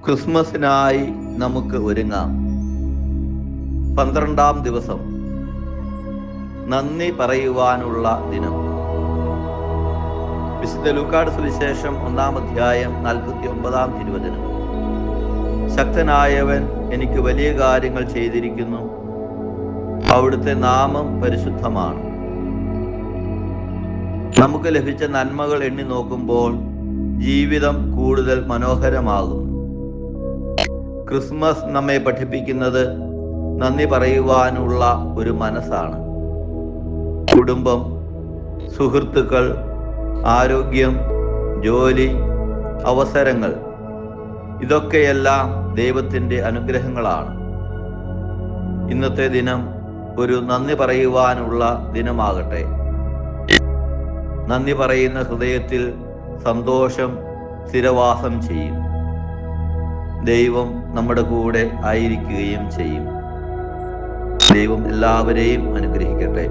ക്രിസ്മസിനായി നമുക്ക് ഒരുങ്ങാം. 12-ാം ദിവസം നന്ദി പറയുവാനുള്ള ദിനം. വിശുദ്ധ ലൂക്കായുടെ സുവിശേഷം 1-ാം അധ്യായം 49-ാം തിരുവചനം. ശക്തനായവൻ എനിക്ക് വലിയ കാര്യങ്ങൾ ചെയ്തിരിക്കുന്നു, അവിടുത്തെ നാമം പരിശുദ്ധമാണ്. നമുക്ക് ലഭിച്ച നന്മകൾ എണ്ണി നോക്കുമ്പോൾ ജീവിതം കൂടുതൽ മനോഹരമാകുന്നു. ക്രിസ്മസ് നമ്മെ പഠിപ്പിക്കുന്നത് നന്ദി പറയുവാനുള്ള ഒരു മനസ്സാണ്. കുടുംബം, സുഹൃത്തുക്കൾ, ആരോഗ്യം, ജോലി, അവസരങ്ങൾ, ഇതൊക്കെയെല്ലാം ദൈവത്തിൻ്റെ അനുഗ്രഹങ്ങളാണ്. ഇന്നത്തെ ദിനം ഒരു നന്ദി പറയുവാനുള്ള ദിനമാകട്ടെ. നന്ദി പറയുന്ന ഹൃദയത്തിൽ സന്തോഷം സ്ഥിരവാസം ചെയ്യും. ദൈവം നമ്മുടെ കൂടെ ആയിരിക്കുകയും ചെയ്യും. ദൈവം എല്ലാവരെയും അനുഗ്രഹിക്കട്ടെ.